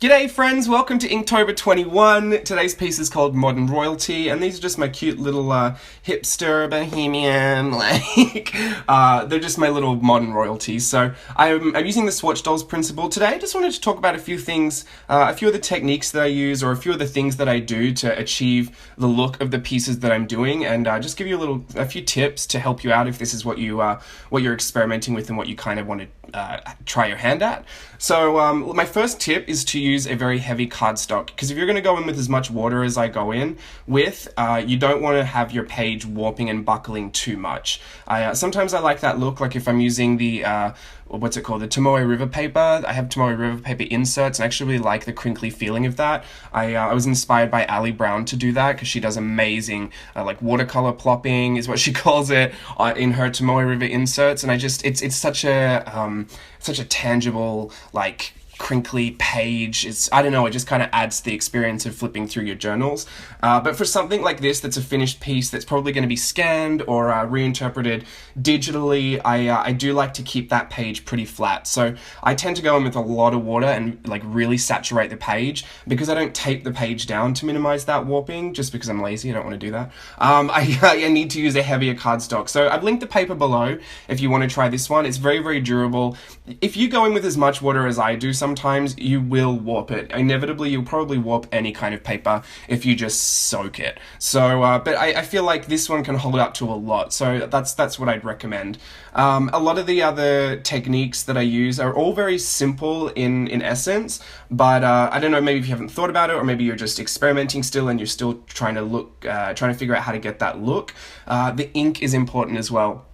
G'day friends, welcome to Inktober 21. Today's piece is called Modern Royalty, and these are just my cute little hipster, bohemian, they're just my little modern royalties. So I'm using the swatch dolls principle today. I just wanted to talk about a few things, a few of the techniques that I use, or a few of the things that I do to achieve the look of the pieces that I'm doing, and just give you a few tips to help you out if this is what you're experimenting with and what you kind of want to try your hand at. So my first tip is to use a very heavy cardstock, because if you're going to go in with as much water as I go in with, you don't want to have your page warping and buckling too much. Sometimes I like that look, like if I'm using the what's it called, the Tomoe River paper. I have Tomoe River paper inserts, and I actually really like the crinkly feeling of that. I was inspired by Ali Brown to do that, because she does amazing like watercolor plopping is what she calls it in her Tomoe River inserts, and it's such a tangible, like, crinkly page. I don't know, it just kind of adds to the experience of flipping through your journals. But for something like this that's a finished piece that's probably going to be scanned or reinterpreted digitally, I do like to keep that page pretty flat. So I tend to go in with a lot of water and like really saturate the page, because I don't tape the page down to minimize that warping, just because I'm lazy. I don't want to do that. I need to use a heavier cardstock. So I've linked the paper below if you want to try this one. It's very, very durable. If you go in with as much water as I do, sometimes you will warp it. Inevitably, you'll probably warp any kind of paper if you just soak it. So, but I feel like this one can hold up to a lot. So that's what I'd recommend. A lot of the other techniques that I use are all very simple in essence, but I don't know, maybe if you haven't thought about it, or maybe you're just experimenting still and you're still trying to figure out how to get that look. The ink is important as well.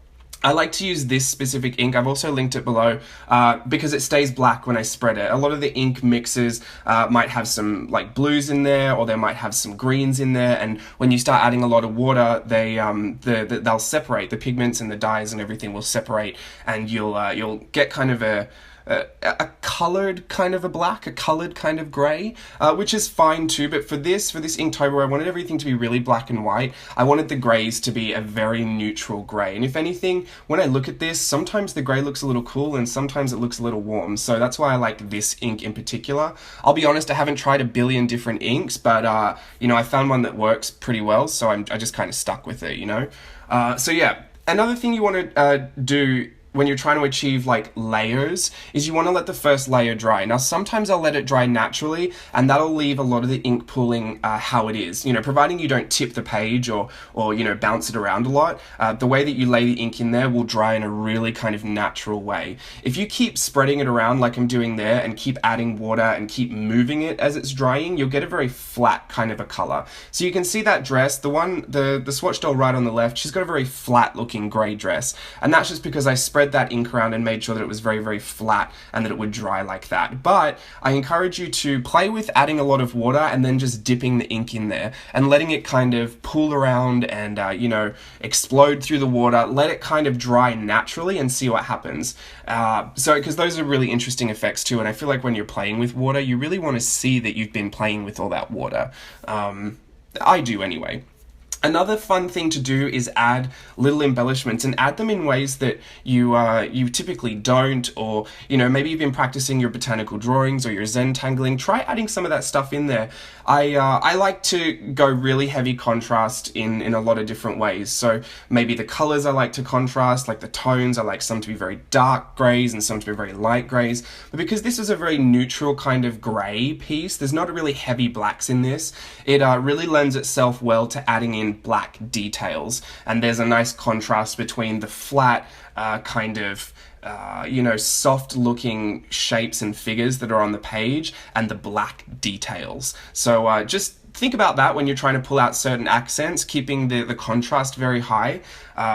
I like to use this specific ink. I've also linked it below because it stays black when I spread it. A lot of the ink mixes might have some like blues in there, or they might have some greens in there, and when you start adding a lot of water, they'll separate. The pigments and the dyes and everything will separate, and you'll get kind of a colored kind of a black, a colored kind of grey, which is fine too. But for this Inktober, I wanted everything to be really black and white. I wanted the greys to be a very neutral grey. And if anything, when I look at this, sometimes the grey looks a little cool and sometimes it looks a little warm. So that's why I like this ink in particular. I'll be honest, I haven't tried a billion different inks, but I found one that works pretty well, so I just kind of stuck with it, So yeah, another thing you want to do when you're trying to achieve like layers is you want to let the first layer dry. Now sometimes I'll let it dry naturally, and that'll leave a lot of the ink pooling how it is, providing you don't tip the page or bounce it around a lot. The way that you lay the ink in there will dry in a really kind of natural way. If you keep spreading it around like I'm doing there, and keep adding water and keep moving it as it's drying, you'll get a very flat kind of a color. So you can see that dress, the swatch doll right on the left, she's got a very flat looking grey dress, and that's just because I spread that ink around and made sure that it was very, very flat and that it would dry like that. But I encourage you to play with adding a lot of water and then just dipping the ink in there and letting it kind of pool around and explode through the water. Let it kind of dry naturally and see what happens. Because those are really interesting effects too, and I feel like when you're playing with water, you really want to see that you've been playing with all that water. I do anyway. Another fun thing to do is add little embellishments, and add them in ways that you typically don't, or maybe you've been practicing your botanical drawings or your Zentangling. Try adding some of that stuff in there. I like to go really heavy contrast in a lot of different ways. So maybe the colors I like to contrast, like the tones, I like some to be very dark greys and some to be very light greys. But because this is a very neutral kind of grey piece, there's not really heavy blacks in this. It really lends itself well to adding in black details, and there's a nice contrast between the flat kind of soft looking shapes and figures that are on the page and the black details. So just think about that when you're trying to pull out certain accents, keeping the contrast very high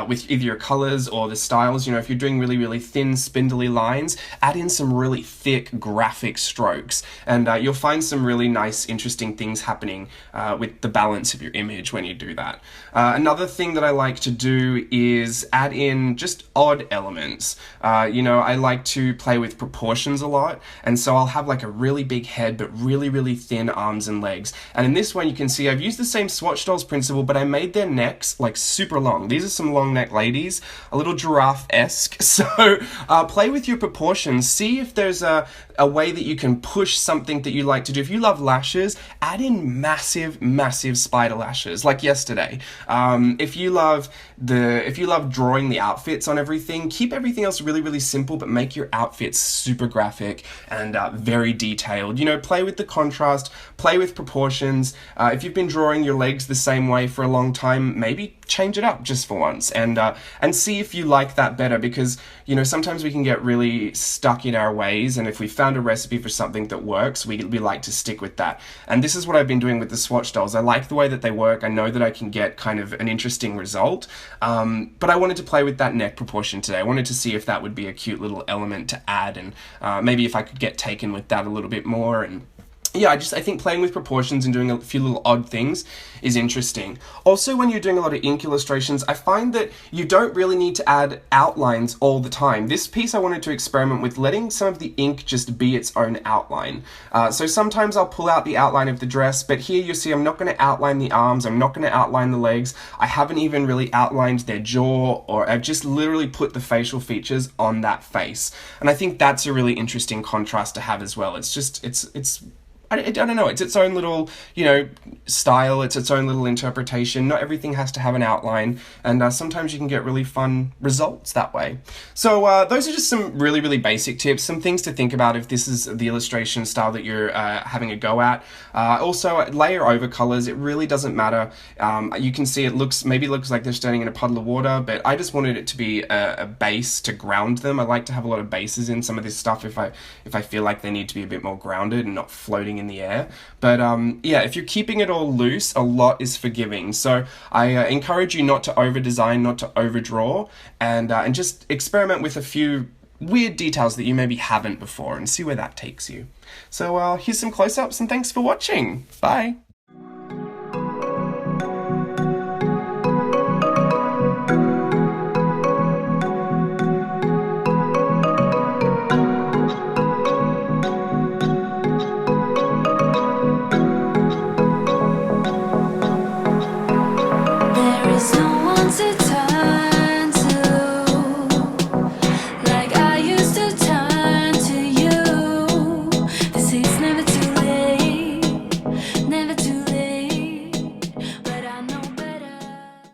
with either your colors or the styles. If you're doing really, really thin, spindly lines, add in some really thick graphic strokes, and you'll find some really nice, interesting things happening with the balance of your image when you do that. Another thing that I like to do is add in just odd elements. I like to play with proportions a lot, and so I'll have like a really big head but really, really thin arms and legs. And in this this one you can see I've used the same swatch dolls principle, but I made their necks like super long. These are some long neck ladies, a little giraffe-esque. So play with your proportions. See if there's a way that you can push something that you like to do. If you love lashes, add in massive, massive spider lashes, like yesterday. If you love drawing the outfits on everything, keep everything else really, really simple, but make your outfits super graphic and very detailed. You know, play with the contrast, play with proportions. If you've been drawing your legs the same way for a long time, maybe change it up just for once, and see if you like that better, because, you know, sometimes we can get really stuck in our ways, and if we found a recipe for something that works, we like to stick with that. And this is what I've been doing with the swatch dolls. I like the way that they work. I know that I can get kind of an interesting result, but I wanted to play with that neck proportion today. I wanted to see if that would be a cute little element to add, and maybe if I could get taken with that a little bit more. And yeah, I think playing with proportions and doing a few little odd things is interesting. Also, when you're doing a lot of ink illustrations, I find that you don't really need to add outlines all the time. This piece I wanted to experiment with letting some of the ink just be its own outline. So sometimes I'll pull out the outline of the dress, but here you see I'm not going to outline the arms, I'm not going to outline the legs, I haven't even really outlined their jaw, or I've just literally put the facial features on that face. And I think that's a really interesting contrast to have as well. It's just, I don't know, it's its own little, you know, style, it's its own little interpretation. Not everything has to have an outline, and sometimes you can get really fun results that way. So those are just some really, really basic tips, some things to think about if this is the illustration style that you're having a go at. Also, layer over colors, it really doesn't matter. You can see maybe looks like they're standing in a puddle of water, but I just wanted it to be a base to ground them. I like to have a lot of bases in some of this stuff if I feel like they need to be a bit more grounded and not floating in the air. But yeah, if you're keeping it all loose, a lot is forgiving. So I encourage you not to over design, not to overdraw, and just experiment with a few weird details that you maybe haven't before and see where that takes you. So here's some close-ups, and thanks for watching. Bye.